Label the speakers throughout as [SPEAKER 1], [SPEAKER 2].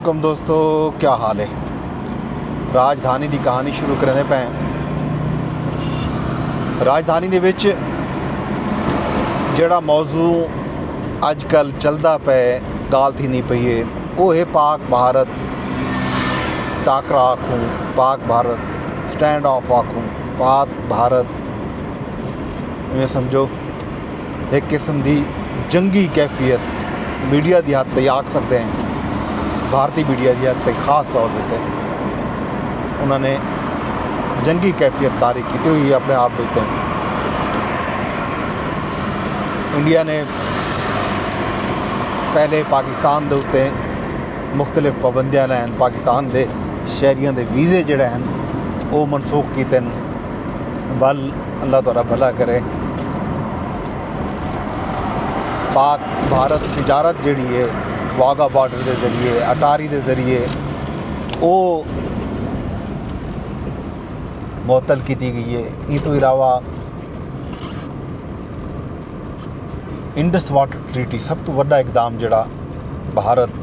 [SPEAKER 1] कम दोस्तों, क्या हाल है। राजधानी की कहानी शुरू करने पे राजधानी दे विच जिहड़ा मौजू अजकल चलदा पे गाल थी पई है वो है पाक भारत टाकरा आखूँ, पाक भारत स्टैंड ऑफ आखूँ, पाक भारत इवें समझो एक किस्म की जंगी कैफियत मीडिया की हद तक आख सकते हैं। भारतीय मीडिया की हद तक खास तौर पर उन्होंने जंगी कैफियत तारी की हुई है अपने आप के उत्ते। इंडिया ने पहले पाकिस्तान के उत्ते मुख्तलिफ पाबंदियां लैन पाकिस्तान के शहरियों के वीज़े जोड़े हैं वो मनसूख किए बल अल्लाह तुहाडा भला करे। पाक भारत तिजारत जिहड़ी है वाघा बॉर्डर के जरिए अटारी के जरिए वो मुअत्तल की गई है। इस तो इलावा इंडस वाटर ट्रीटी सब तो वड्डा इकदाम जिहड़ा भारत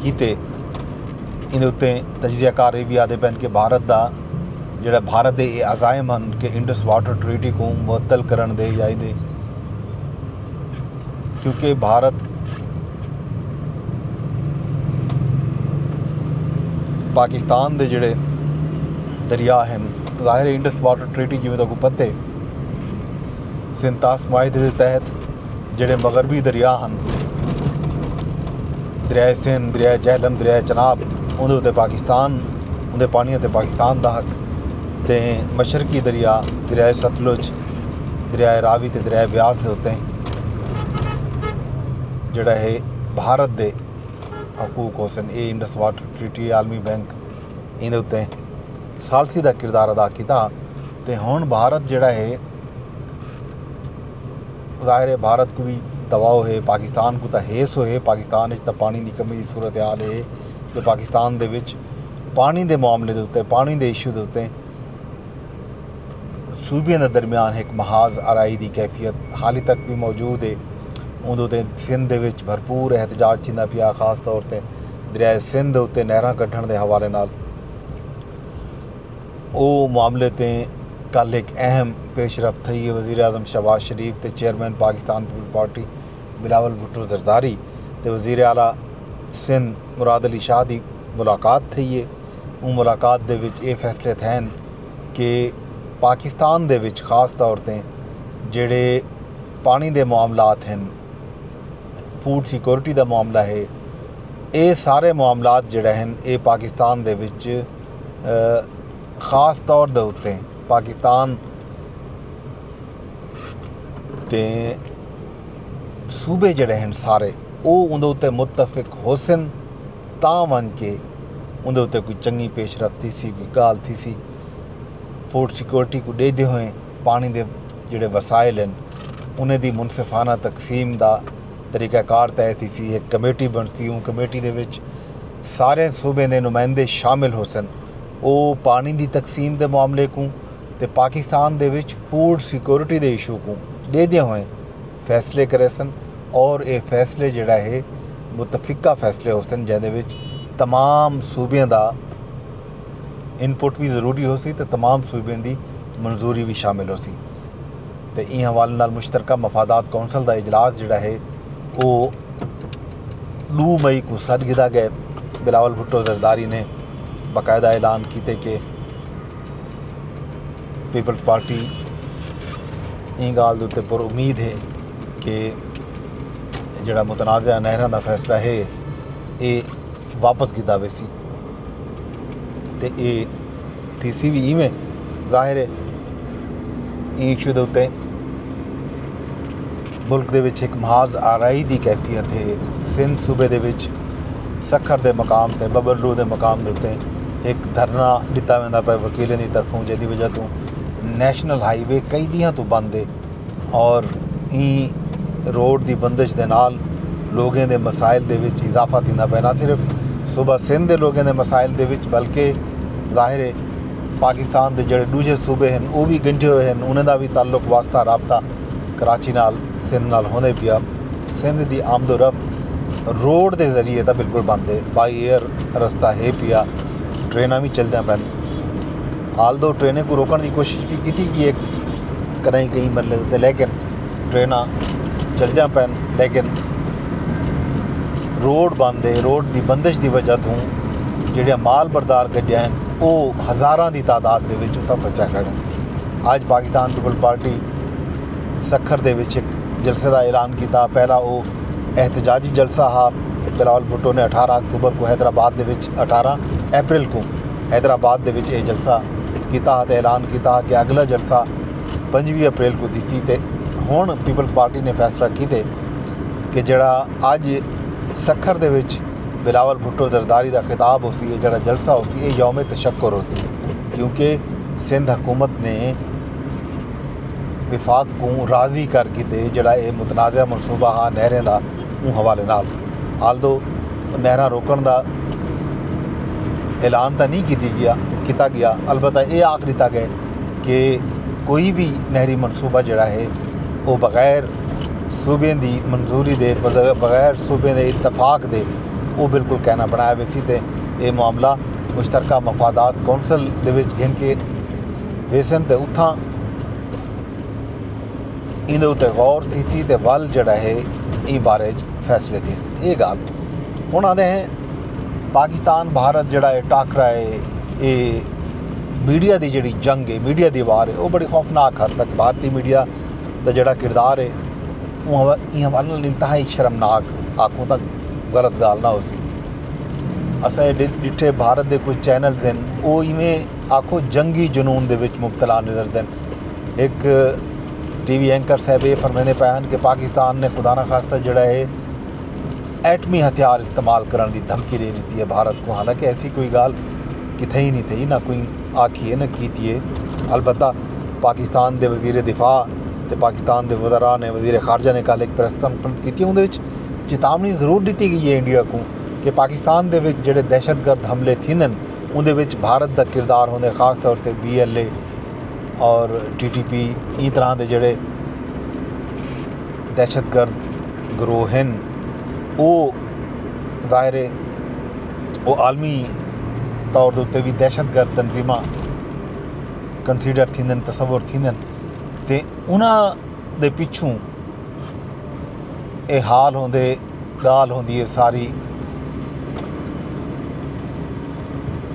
[SPEAKER 1] कीते इहदे उत्ते तजज़ियाकार भी आदे पैन कि भारत का जिहड़ा भारत के अज़ाइम हैं कि इंडस वाटर ट्रीटी को मुअत्तल करन दे या दे, क्योंकि भारत पाकिस्तान के जिहड़े दरिया हैं ज़ाहिर इंडस वाटर ट्रीटी जिवें तक पता है सिंतास माहिदे के तहत जिहड़े मगरबी दरिया हैं दरिया सिंध दरिया झेलम दरिया चनाब उहदे उत्ते पाकिस्तान उहदे पानी उत्ते पाकिस्तान का हक ते मशरकी दरिया दरिया सतलुज दरिया रावी ते दरिया ब्यास के उत्ते जिहड़ा है भारत के हकूक हुसन। ये इंडस वाटर ट्रीटी आलमी बैंक इहदे उत्ते सालसी का किरदार अदा किया तो हुण भारत जिहड़ा है ज़ाहिर है भारत को भी दबाव है, पाकिस्तान को तो हेस है। पाकिस्तान तो पानी की कमी की सूरत हाल है कि पाकिस्तान दे विच पानी के मामले के उत्ते पानी के इशू के उत्ते सूबियों के दरमियान एक महाज आराई की कैफियत हाली तक भी मौजूद है। उहदे सिंध दे विच भरपूर एहतजाज थींदा पिया, खास तौर पर दरिया सिंध उत्ते नहरां कढ़ण के हवाले नाल। वो मामले ते कल एक अहम पेशरफ थी है। वज़ीर आज़म शहबाज शरीफ ते चेयरमैन पाकिस्तान पीपल्स पार्टी बिलावल भुट्टो ज़रदारी ते वज़ीर आला सिंध मुराद अली शाह की मुलाकात थी है। उस मुलाकात दे विच ये फैसले थे कि पाकिस्तान दे विच खास तौर पर जिहड़े पानी के मामलात हैं, फूड सिक्योरिटी का मामला है, ये सारे मामलात जिहड़े हैं ये पाकिस्तान दे विच खास तौर के उत्ते पाकिस्तान के सूबे जिहड़े हैं सारे वो उहदे उत्ते मुत्तफिक होसन तां वन के उहदे उत्ते कोई चंगी पेशरफ्ती सी, कोई गाल थी सी। फूड सिक्योरिटी को देते हुए पानी के जिहड़े वसाइल हैं उन्हें दी मुनसिफाना तकसीम का तरीक़ाकार तय थी सी। एक कमेटी बनती, उन कमेटी दे विच सारे सूबे के नुमाइंदे शामिल हो सन। वो पानी की तकसीम के मामले को ते पाकिस्तान दे विच फूड सिक्योरिटी के इशू को देदे हुए फैसले करे सन। और ये फैसले जिहड़ा है मुतफिका फैसले हो सन जिहदे विच तमाम सूबे का इनपुट भी जरूरी हो सी ते तमाम सूबे की मंजूरी भी शामिल हो सी। तो इन हवाले नाल मुश्तरका मफादात कौंसल का इजलास जिहड़ा है वो 2 मई को सदगिदा गए। बिलावल भुट्टो ज़रदारी ने बाकायदा ऐलान किए कि पीपल्स पार्टी इन गाल दे उत्ते पुर उम्मीद है कि जिहड़ा मुतनाज़ा नहरां का फैसला है ये वापस किया वेसी। तो ये थी भी इवें ज़ाहिर है इशू के उत्ते मुल्क दे विच एक महाज आराई की कैफियत है। सिंध सूबे दे विच सखर के मकाम ते बबलू के मकाम के उत्ते एक धरना दिता वेंदा पे वकीलों की तरफों जिहदी वजह तो नैशनल हाईवे कई दिनों तो बंद है। और ई रोड की बंदिश के नाल लोगों के मसाइल के विच इजाफा थींदा पिया। ना सिर्फ सूबा सिंध के लोगों के मसाइल के विच बल्कि ज़ाहिर है पाकिस्तान के जिहड़े दूजे सूबे हैं वो भी गंढे हुए हैं, उन्हां दा भी ताल्लुक वास्ता राबता कराची नाल सिंध नाल होंदे पिया। सिंध की आमदोरफ्त रोड के जरिए तो बिल्कुल बंद है, बाई एयर रस्ता है पिया, ट्रेनां भी चलदियां पैन। हाल दो ट्रेनें को रोकने की कोशिश भी की कि एक कहीं कहीं मतलब ते, लेकिन ट्रेनां चलदियां पैन, लेकिन रोड बंद है। रोड की बंदिश की वजह तो ਜਿਹੜੀਆਂ माल बरदार गड्डियां हैं वो हज़ारां की तादाद के विच उत्थे फसिया खड़े। अज पाकिस्तान पीपल पार्टी सखर दे विच एक जलसे का ऐलान किया। पहला वो एहतजाजी जलसा हा, बिलावल भुट्टो ने 18 अक्तूबर को हैदराबाद दे विच 18 अप्रैल को हैदराबाद दे विच ये जलसा किया तो ऐलान किया कि अगला जलसा 25 अप्रैल को थी। तो हुण पीपल्स पार्टी ने फैसला किए कि जिहड़ा अज सखर दे विच बिलावल भुट्टो जरदारी का खिताब हो सी, जिहड़ा जलसा हो सी, ये यौम तशक्कुर हो सी, क्योंकि सिंध हुकूमत ने विफाक को राज़ी कर के जिहड़ा ये मुतनाज़ा मनसूबा हा नहरें का उस हवाले नाल। हाल दो नहरां रोकण का ऐलान तो नहीं किया गया, अलबत्ता ये आख दिता गया कि कोई भी नहरी मनसूबा जिहड़ा है वो बगैर सूबे की मंजूरी दे, बगैर सूबे के इतफाक दे वो बिल्कुल कहना बनाया वे सी। ते ये मामला मुश्तरका मफादात कौंसल दे विच गिन के वेसन ते उत्थां इहदे उत्ते गौर थी ते वल जिहड़ा है इस बारे फैसले थी। ये गल हुण आदे हैं पाकिस्तान भारत जिहड़ा है टाकरा है, ये मीडिया की जिहड़ी जंग है, मीडिया की वार है, वो बड़ी खौफनाक हद तक भारतीय मीडिया का जिहड़ा किरदार है वो इस हवाले नाल इंतहाई शर्मनाक आखों तक गलत गाल ना हो सी। असें डिठे भारत के कुछ चैनल्स हैं वो इवें आखो जंगी जनून दे विच मुबतला नज़र देन। एक टीवी एंकर साहब ये फरमाते पे हैं कि पाकिस्तान ने खुदा ना खास्ता जिहड़ा है एटमी हथियार इस्तेमाल करने की धमकी दे दी है भारत को। हालांकि ऐसी कोई गाल किथे ही नहीं थी, ना कोई आखी है ना की है। अलबत्ता पाकिस्तान के वजीर दिफा तो पाकिस्तान के वज़रा ने, वजीर खारजा ने कल एक प्रेस कॉन्फ्रेंस की, उहदे विच चेतावनी जरूर दी गई है इंडिया को कि पाकिस्तान के जोड़े दहशतगर्द हमले थींदन उहदे विच भारत का किरदार होंदे, खास तौर पर BLA और TTP इस तरह के जोड़े दहशतगर्द गिरोह हैं वो ज़ाहिर है वो आलमी तौर के उत्ते भी दहशतगर्द तंजीमां कंसीडर थींदन, तसव्वुर थींदन। ते उन्हां दे पिछों ये हाल होंदे गाल होंदी है सारी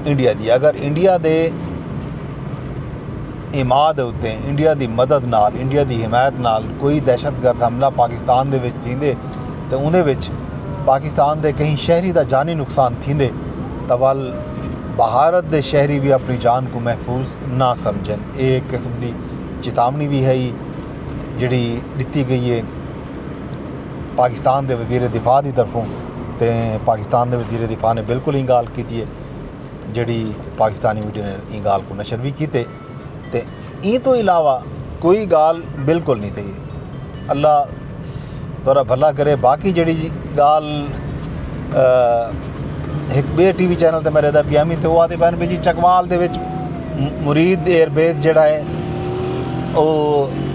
[SPEAKER 1] इंडिया की। अगर इंडिया के इमाद उत्ते, इंडिया की मदद नाल, इंडिया की हिमायत नाल कोई दहशतगर्द हमला पाकिस्तान दे विच थींदे तो उहदे विच पाकिस्तान के कहीं शहरी का जानी नुकसान थींदे तो वल भारत के शहरी भी अपनी जान को महफूज ना समझन। एक किस्म की चेतावनी भी है जिहड़ी दिती गई है पाकिस्तान के वजीर दिफा की तरफों। तो पाकिस्तान के वजीर दिफा ने बिल्कुल ही गाल की है, जिहड़ी पाकिस्तानी मीडिया ने ई गाल को नशर भी किए। तो ई तो इलावा कोई गाल बिल्कुल नहीं थी। अल्लाह तोरा भला करे। बाकी जिहड़ी गाल एक बे TV चैनल ते मेरे दा पियामी तो आते पैन भी जी चकवाल दे विच मुरीद एयरबेस जिहड़ा है वो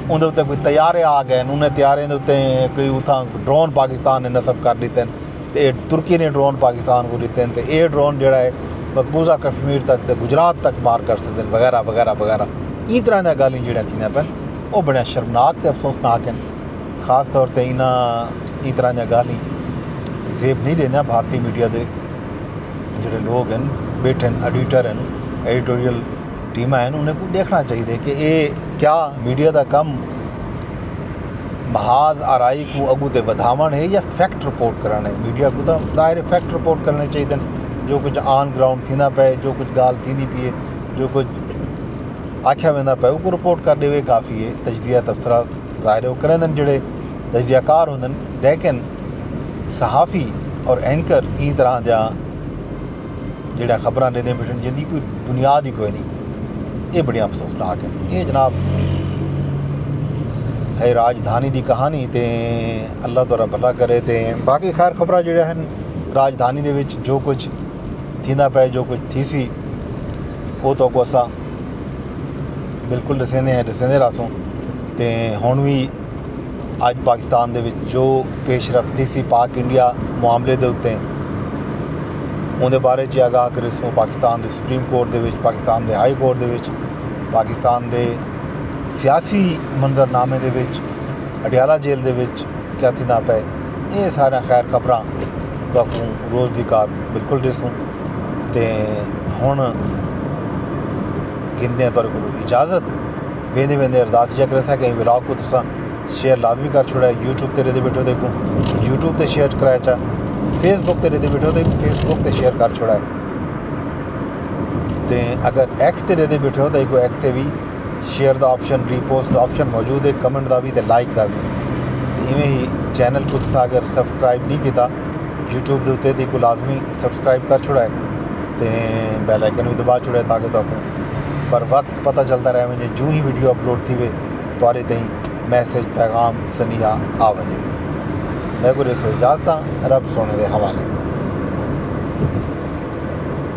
[SPEAKER 1] उहदे उत्ते कोई तैयारे आ गए, उन्हें तैयारे दे उत्ते कोई उतां ड्रोन पाकिस्तान ने नस्ब कर दिते हैं तो तुर्की ने ड्रोन पाकिस्तान को दिते हैं। तो ये ड्रोन जिहड़ा है मकबूजा कश्मीर तक तो गुजरात तक मार कर सकते हैं वगैरह वगैरह वगैरह। इस तरह दी गालियां जिहड़ियां थींदियां पैन वो बड़ियां शर्मनाक ते अफसोसनाक हैं। खास तौर पर इन्हां इस तरह दी गालियां जेब नहीं देंदा भारतीय मीडिया के जोड़े लोग हैं बैठे हैं, एडिटर हैं, एडिटोरियल टीम हैं, उन्हें को देखना चाहिए कि ये क्या मीडिया का कम महाज आराई को अगू ते वधावन है या फैक्ट रिपोर्ट कराना है। मीडिया को तो ज़ाहिर फैक्ट रिपोर्ट करने चाहिए, जो कुछ ऑन ग्राउंड थींदा पे, जो कुछ गाल थींदी पई है, जो कुछ आख्या वेंदा पे वो रिपोर्ट कर दे काफ़ी है। तजजिया तबसरा ज़ाहिर वो करेंदन जिहड़े तजजियाकार होंदन, लेकिन सहाफ़ी और एंकर इस तरह जा जिहड़ा खबरां देंदे बैठन जिंदी कोई बुनियाद ही कोई नहीं, ये बड़ियां अफसोसनाक है। ये जनाब है राजधानी की कहानी। तो अल्लाह तोरा भला करे। तो बाकी खैर खबरां जिहड़ियां हन राजधानी दे विच जो कुछ थींदा पे, जो कुछ थी सी वो तो को असां बिल्कुल दसेंदे रासूं। तो हुण भी अज पाकिस्तान दे विच जो पेशरफ थी सी पाक इंडिया ਮਾਮਲੇ ਦੇ ਉੱਤੇ ਉਹਦੇ ਬਾਰੇ 'ਚ ਆਗਾਹ ਕਰੀਸੂੰ ਪਾਕਿस्तान ਦੇ ਸੁਪਰੀਮ ਕੋਰਟ ਦੇ ਵਿੱਚ, ਪਾਕਿस्तान ਦੇ ਹਾਈ ਕੋਰਟ ਦੇ ਵਿੱਚ, ਪਾਕਿस्तान ਦੇ सियासी मंजरनामे ਦੇ ਵਿੱਚ, ਅਡਿਆਲਾ ਜੇਲ੍ਹ ਦੇ ਵਿੱਚ ਕਿਆ ਥੀਂਦਾ ਪਏ। ਇਹ ਸਾਰੀਆਂ ਖੈਰ ਖਬਰਾਂ ਤੁਹਾਨੂੰ ਰੋਜ਼ ਦੀ ਕਾਰ ਬਿਲਕੁਲ ਦਿਸੂੰ। ਤੇ ਹੁਣ ਗਿੰਦੇ ਤੁਹਾਡੇ ਕੋਲ ਇਜਾਜ਼ਤ वेंदे वेंदे अरदास इहा करे कि व्लॉग को तुसां शेयर लाजमी कर छोड़ा। यूट्यूब ते रहंदे बैठो देखो यूट्यूब ते शेयर कराया चा, फेसबुक ते रहंदे बैठो देखो फेसबुक ते शेयर कर छोड़ा है। ते अगर एक्स ते रहंदे बैठो तो देखो एक्स ते भी शेयर का ऑप्शन, रीपोस्ट का ऑप्शन मौजूद है, कमेंट का भी तो लाइक का भी। इवें ही चैनल को तुसां अगर सबसक्राइब नहीं किया यूट्यूब के उत्ते देखो लाजमी सबसक्राइब कर छोड़ा है, तो बैल आइकन भी दबा छोड़ा है ताकि तो पर वक्त पता चलता रहे मुझे जो ही वीडियो अपलोड थी वे तुरे ताईं मैसेज पैगाम सनीहा आ वजे। मैं को इजाज़त रब सोने के हवाले।